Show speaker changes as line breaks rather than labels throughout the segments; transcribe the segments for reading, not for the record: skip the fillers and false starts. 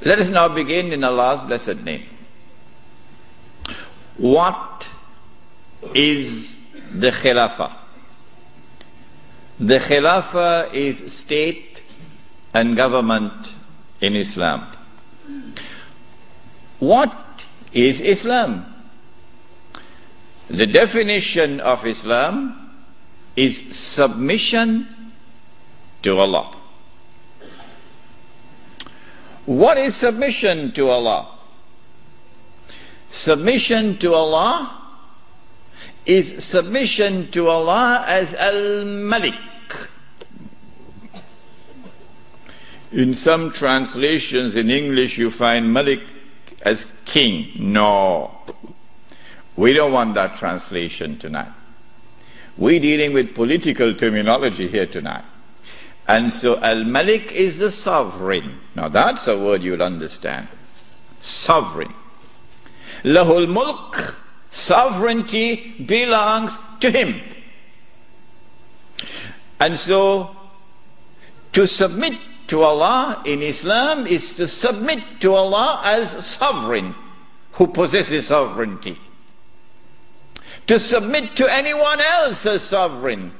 Let us now begin in Allah's blessed name. What is the Khilafah? The Khilafah is state and government in Islam. What is Islam? The definition of Islam is submission to Allah. What is submission to Allah? Submission to Allah is submission to Allah as Al-Malik. In some translations in English you find Malik as king. No. We don't want that translation tonight. We're dealing with political terminology here tonight. And so Al-Malik is the sovereign. Now that's a word you'll understand. Sovereign. Lahul Mulk, sovereignty belongs to him. And so to submit to Allah in Islam is to submit to Allah as sovereign who possesses sovereignty. To submit to anyone else as sovereign,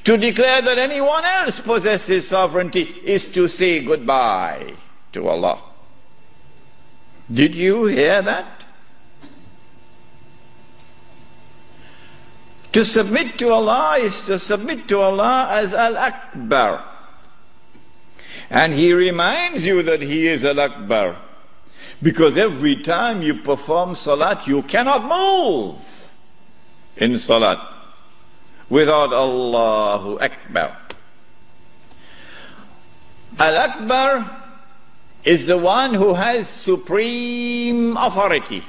to declare that anyone else possesses sovereignty, is to say goodbye to Allah. Did you hear that? To submit to Allah is to submit to Allah as Al-Akbar. And He reminds you that He is Al-Akbar, because every time you perform salat, you cannot move in salat without Allahu Akbar. Al-Akbar is the one who has supreme authority.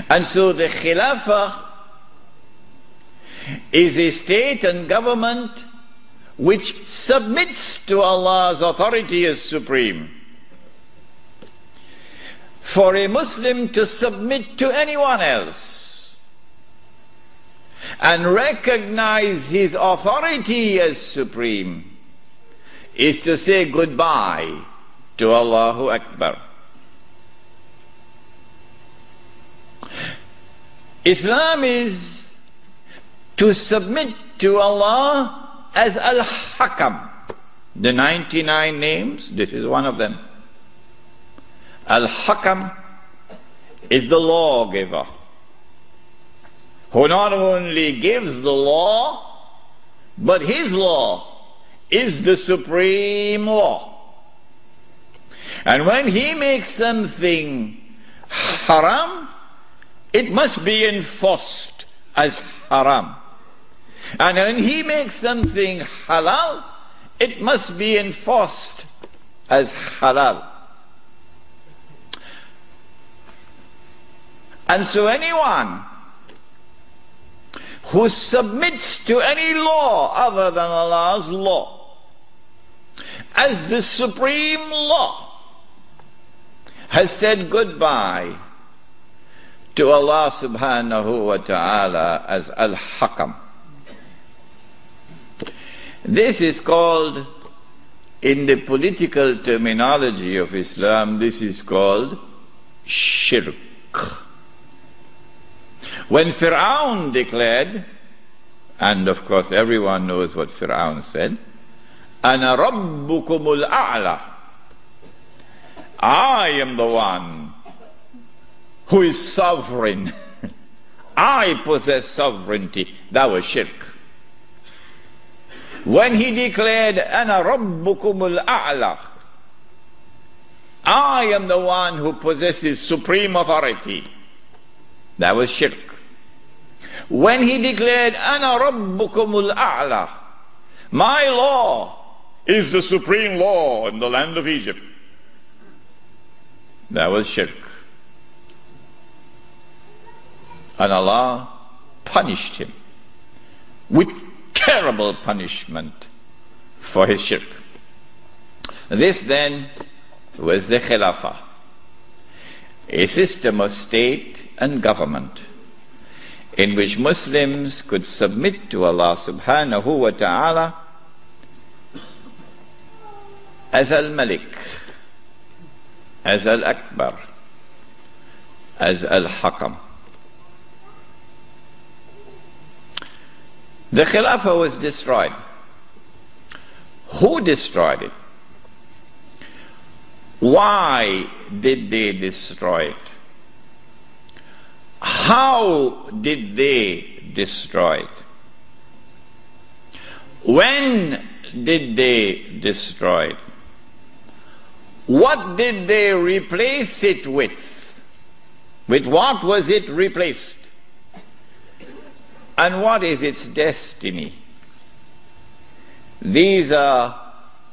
And so the Khilafah is a state and government which submits to Allah's authority as supreme. For a Muslim to submit to anyone else and recognize his authority as supreme is to say goodbye to Allahu Akbar. Islam is to submit to Allah as Al-Hakam. The 99 names, this is one of them. Al-Hakam is the lawgiver, who not only gives the law, but his law is the supreme law. And when he makes something haram, it must be enforced as haram. And when he makes something halal, it must be enforced as halal. And so anyone who submits to any law other than Allah's law as the supreme law has said goodbye to Allah subhanahu wa ta'ala as Al-Hakam. This is called, in the political terminology of Islam, this is called shirk. When Fir'aun declared, and of course everyone knows what Fir'aun said, Ana Rabbukumul A'la, I am the one who is sovereign. I possess sovereignty. That was shirk. When he declared, Ana Rabbukumul A'la, I am the one who possesses supreme authority, that was shirk. When he declared, Ana Rabbukumul A'la, my law is the supreme law in the land of Egypt, that was shirk. And Allah punished him with terrible punishment for his shirk. This then was the Khilafah, a system of state and government in which Muslims could submit to Allah subhanahu wa ta'ala as Al-Malik, as Al-Akbar, as Al-Hakam. The Khilafah was destroyed. Who destroyed it? Why did they destroy it? How did they destroy it? When did they destroy it? What did they replace it with? With what was it replaced? And what is its destiny? These are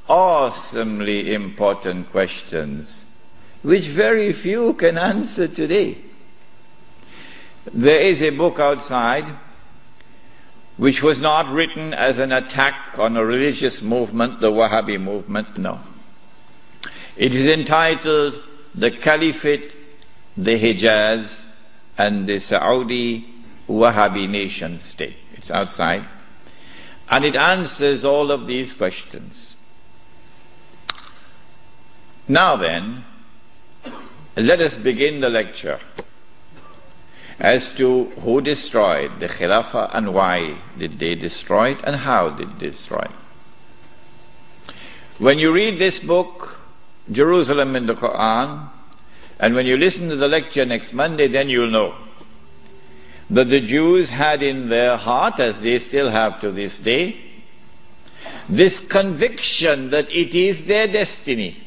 awesomely important questions which very few can answer today. There is a book outside which was not written as an attack on a religious movement, the Wahhabi movement, no. It is entitled The Caliphate, the Hijaz, and the Saudi Wahhabi Nation State. It's outside. And it answers all of these questions. Now then, let us begin the lecture as to who destroyed the Khilafah and why did they destroy it and how did they destroy it. When you read this book, Jerusalem in the Quran, and when you listen to the lecture next Monday, then you'll know that the Jews had in their heart, as they still have to this day, this conviction that it is their destiny.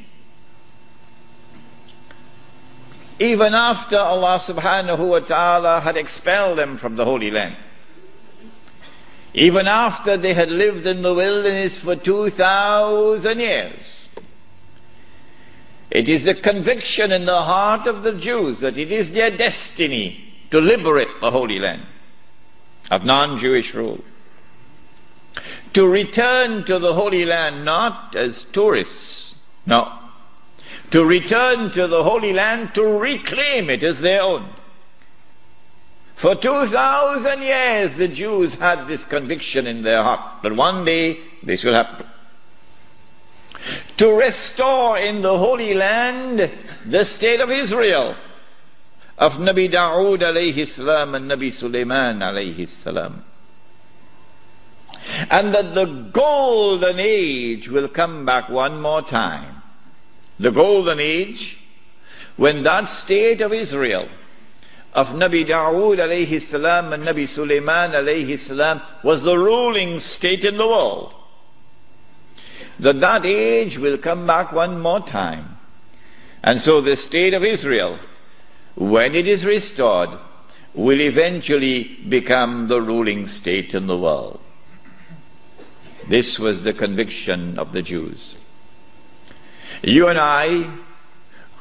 Even after Allah subhanahu wa ta'ala had expelled them from the Holy Land, even after they had lived in the wilderness for 2,000 years, it is the conviction in the heart of the Jews that it is their destiny to liberate the Holy Land of non-Jewish rule, to return to the Holy Land not as tourists, no, to return to the Holy Land to reclaim it as their own. For 2,000 years the Jews had this conviction in their heart that one day this will happen. To restore in the Holy Land the state of Israel, of Nabi Dawood alayhi salam and Nabi Sulaiman alayhi salam. And that the golden age will come back one more time. The golden age when that state of Israel, of Nabi Dawood alayhi salam and Nabi Sulaiman alayhi salam, was the ruling state in the world. That age will come back one more time. And so the state of Israel, when it is restored, will eventually become the ruling state in the world. This was the conviction of the Jews. You and I,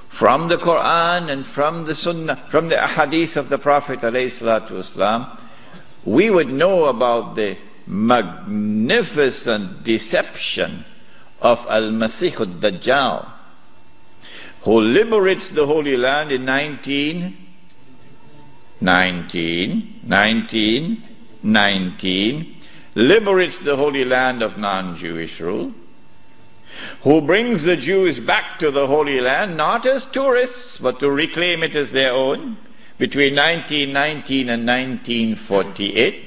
from the Quran and from the Sunnah, from the Ahadith of the Prophet ﷺ, we would know about the magnificent deception of Al-Masih al-Dajjal, who liberates the Holy Land in 1919, liberates the Holy Land of non-Jewish rule, who brings the Jews back to the Holy Land, not as tourists, but to reclaim it as their own, between 1919 and 1948,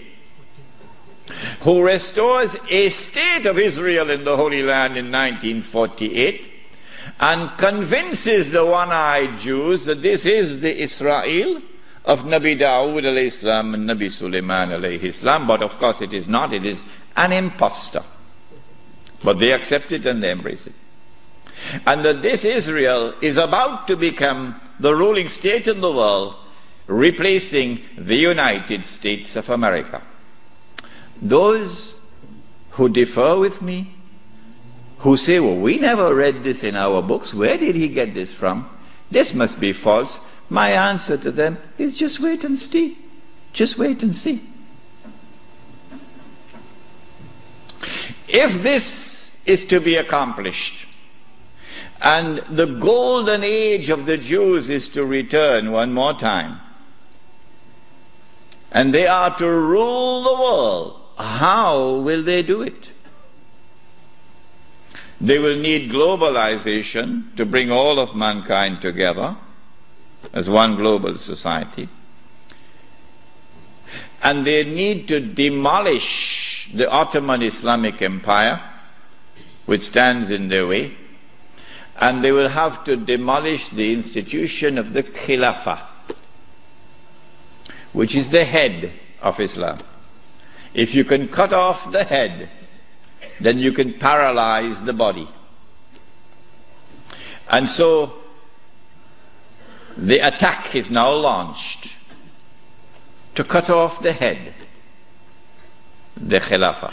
who restores a state of Israel in the Holy Land in 1948, and convinces the one-eyed Jews that this is the Israel of Nabi Dawood alayhi salam and Nabi Sulaiman alayhi salam. But of course it is not, it is an impostor. But they accept it and they embrace it. And that this Israel is about to become the ruling state in the world, replacing the United States of America. Those who differ with me, who say, well, we never read this in our books, where did he get this from? This must be false. My answer to them is just wait and see. Just wait and see. If this is to be accomplished, and the golden age of the Jews is to return one more time, and they are to rule the world, how will they do it? They will need globalization to bring all of mankind together as one global society. And they need to demolish the Ottoman Islamic Empire, which stands in their way. And they will have to demolish the institution of the Khilafah, which is the head of Islam. If you can cut off the head, then you can paralyze the body. And so the attack is now launched to cut off the head, the Khilafah.